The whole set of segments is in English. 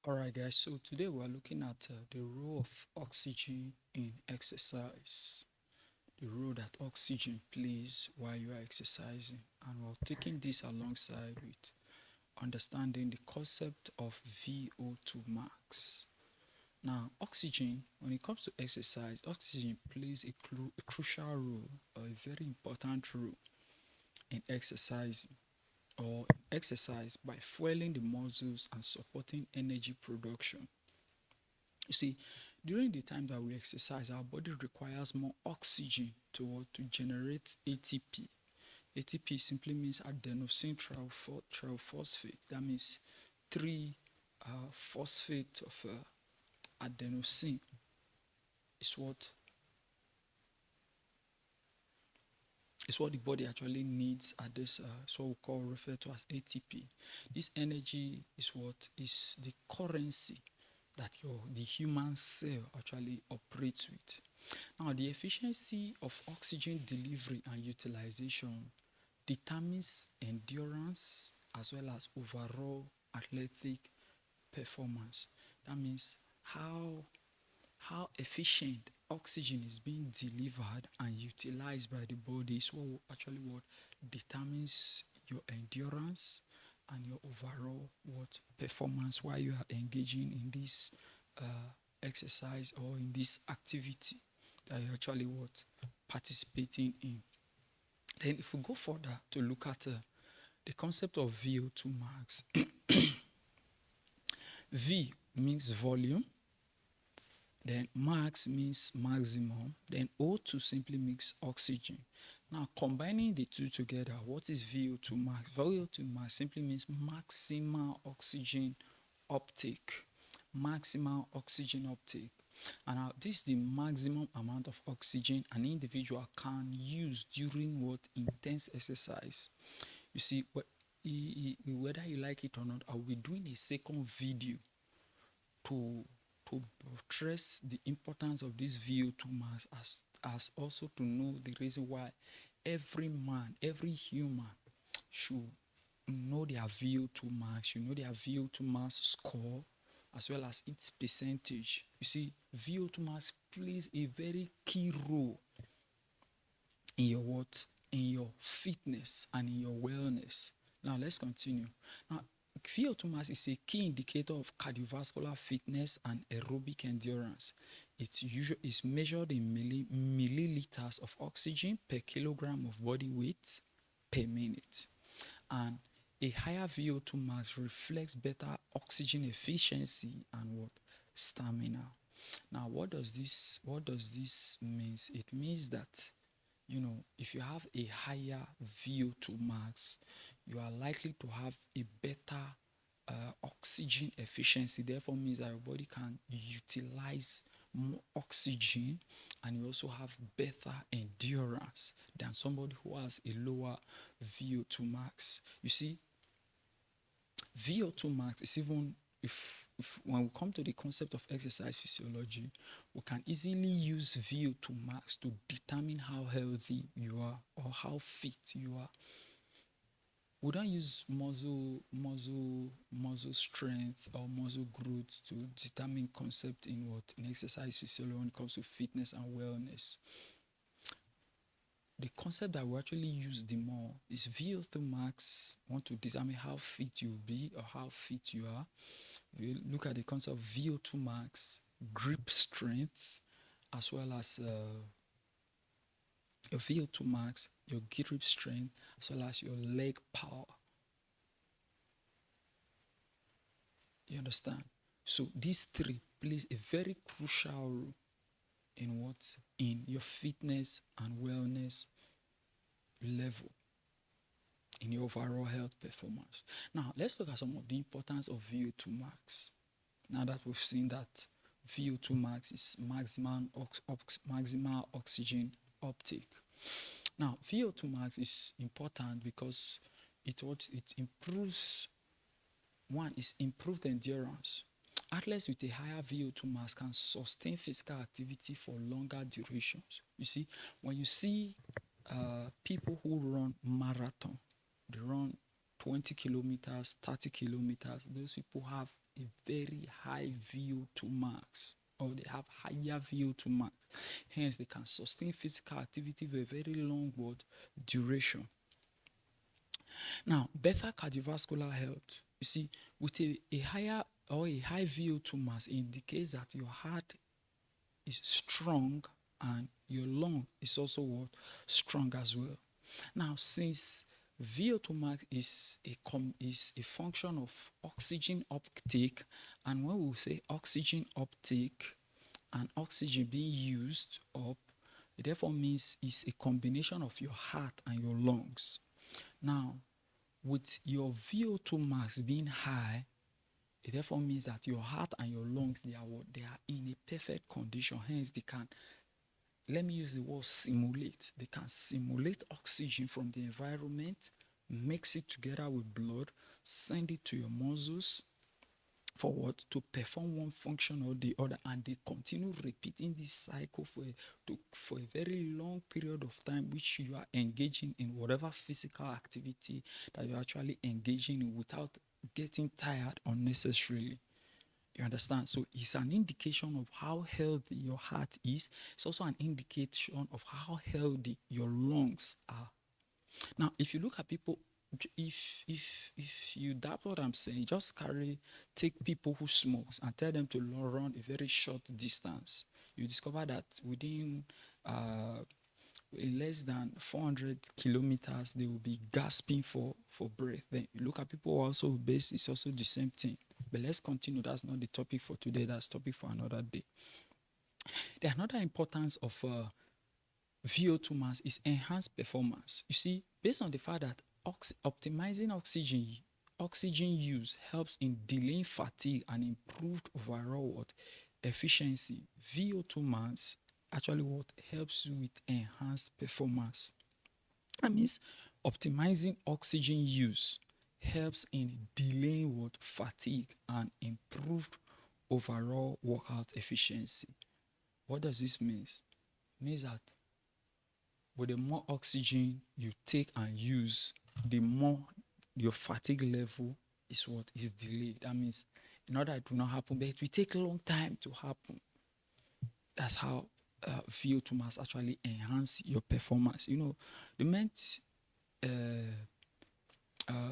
All right, guys. So today we're looking at the role of oxygen in exercise, the role that oxygen plays while you are exercising, and we're taking this alongside with understanding the concept of VO2 max. Now, oxygen, when it comes to exercise, oxygen plays a crucial role, or a very important role in exercise by fueling the muscles and supporting energy production. You see, during the time that we exercise, our body requires more oxygen to generate ATP. ATP simply means adenosine triphosphate. That means three phosphate of adenosine is what the body actually needs at this. So we call refer to as ATP. This energy is what is the currency that the human cell actually operates with. Now, the efficiency of oxygen delivery and utilization determines endurance as well as overall athletic performance. That means how efficient oxygen is being delivered and utilized by the body is what determines your endurance and your overall performance while you are engaging in this exercise or in this activity that you're actually participating in. Then if we go further to look at the concept of VO2 max, V means volume, then max means maximum, then O2 simply means oxygen. Now, combining the two together, what is VO2 max? VO2 max simply means maximal oxygen uptake. Maximal oxygen uptake. And now, this is the maximum amount of oxygen an individual can use during intense exercise. You see, whether you like it or not, I will be doing a second video to stress the importance of this VO2 max as also to know the reason why every man, every human should know their VO2 max, should know their VO2 max score as well as its percentage. You see, VO2 max plays a very key role in your fitness and in your wellness. Now let's continue. Now, VO2 max is a key indicator of cardiovascular fitness and aerobic endurance. It's measured in milliliters of oxygen per kilogram of body weight per minute. And a higher VO2 max reflects better oxygen efficiency and stamina. Now, what does this mean? It means that if you have a higher VO2 max, you are likely to have a better oxygen efficiency. Therefore, means that your body can utilize more oxygen, and you also have better endurance than somebody who has a lower VO2 max. You see, VO2 max is even if when we come to the concept of exercise physiology, we can easily use VO2 max to determine how healthy you are or how fit you are. We don't use muscle strength or muscle growth to determine concept in exercise physiology when it comes to fitness and wellness. The concept that we actually use the more is VO2 max. Want to determine how fit you'll be or how fit you are. You look at the concept of VO2 max, grip strength, as well as your VO2 max, your grip strength, as well as your leg power. You understand? So these three plays a very crucial role in your fitness and wellness level, in your overall health performance. Now, let's look at some of the importance of VO2 max. Now that we've seen that VO2 max is maximal oxygen uptake. Now, VO2 max is important because it improves. One is improved endurance. Athletes with a higher VO2 max can sustain physical activity for longer durations. You see, when you see people who run marathon, they run 20 kilometers, 30 kilometers, those people have a very high VO2 max, or they have higher VO2 max. Hence, they can sustain physical activity for a very long duration. Now, better cardiovascular health. You see, with a higher or a high VO2 mass indicates that your heart is strong and your lung is also strong as well. Now, since VO2 max is a function of oxygen uptake, and when we say oxygen uptake and oxygen being used up, it therefore means it's a combination of your heart and your lungs. Now, with your VO2 max being high, it therefore means that your heart and your lungs, they are in a perfect condition. Hence, they can, let me use the word simulate. They can simulate oxygen from the environment, mix it together with blood, send it to your muscles for what? To perform one function or the other, and they continue repeating this cycle for a very long period of time, which you are engaging in whatever physical activity that you're actually engaging in without getting tired unnecessarily. You understand? So it's an indication of how healthy your heart is. It's also an indication of how healthy your lungs are. Now, if you look at people, if you doubt what I'm saying, just take people who smoke and tell them to run a very short distance. You discover that within in less than 400 kilometers, they will be gasping for breath. Then you look at people also obese, it's also the same thing. But let's continue. That's not the topic for today. That's topic for another day. The another importance of VO2 mass is enhanced performance. You see, based on the fact that optimizing oxygen use helps in delaying fatigue and improved overall efficiency, VO2 mass actually helps you with enhanced performance. That means optimizing oxygen use helps in delaying fatigue and improved overall workout efficiency. What does this mean? It means that with the more oxygen you take and use, the more your fatigue level is delayed. That means in order it will not happen, but it will take a long time to happen. That's how VO2 mass actually enhance your performance. You know, the moment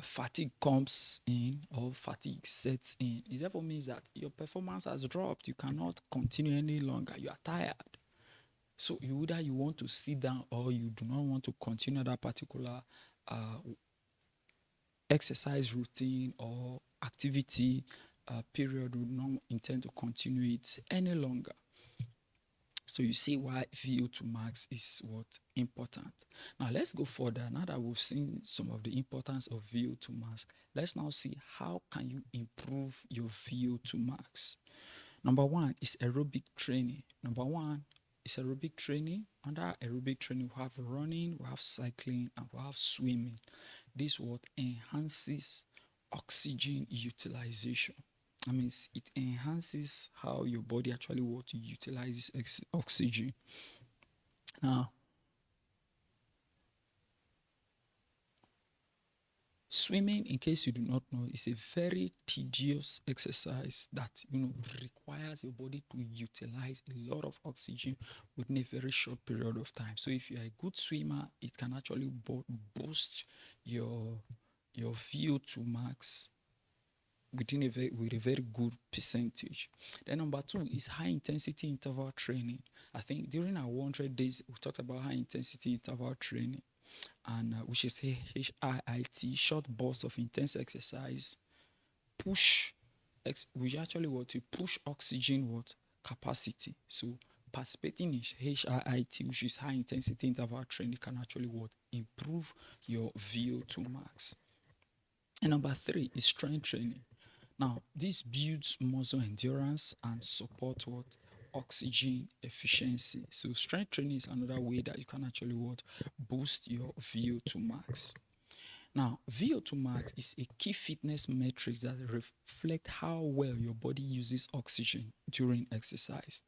fatigue comes in or fatigue sets in, it therefore means that your performance has dropped. You cannot continue any longer. You are tired. So either you want to sit down or you do not want to continue that particular exercise routine or activity period. You do not intend to continue it any longer. So you see why VO2 max is important. Now let's go further. Now that we've seen some of the importance of VO2 max, let's now see how can you improve your VO2 max. Number one is aerobic training. Under aerobic training, we have running, we have cycling, and we have swimming. This enhances oxygen utilization. That means it enhances how your body actually utilizes oxygen. Now, swimming, in case you do not know, is a very tedious exercise that requires your body to utilize a lot of oxygen within a very short period of time. So if you are a good swimmer, it can actually boost your VO2 max with a very good percentage. Then number two is high intensity interval training. I think during our 100 days, we talked about high intensity interval training, and which is HIIT, short bursts of intense exercise. We actually want to push oxygen capacity. So participating in HIIT, which is high intensity interval training, can actually improve your VO2 max. And number three is strength training. Now, this builds muscle endurance and support oxygen efficiency. So strength training is another way that you can actually boost your VO2 max. Now, VO2 max is a key fitness metric that reflects how well your body uses oxygen during exercise.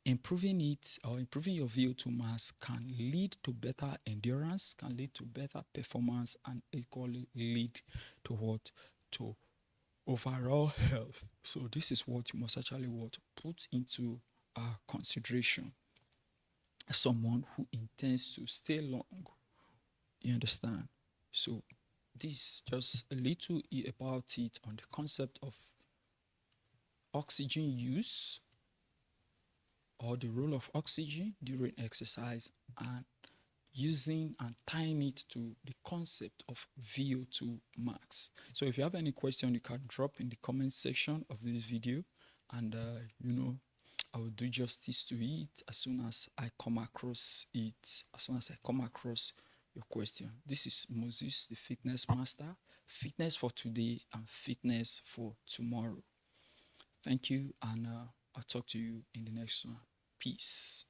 Improving it or improving your VO2 max can lead to better endurance, can lead to better performance, and equally lead to overall health. So this is what you must actually what put into consideration as someone who intends to stay long. You understand? So this just a little about it on the concept of oxygen use or the role of oxygen during exercise and using and tying it to the concept of VO2 max. So if you have any question, you can drop in the comment section of this video, and I will do justice to it as soon as I come across it, as soon as I come across your question. This is Moses, the fitness master. Fitness for today and fitness for tomorrow. Thank you, and I'll talk to you in the next one. Peace.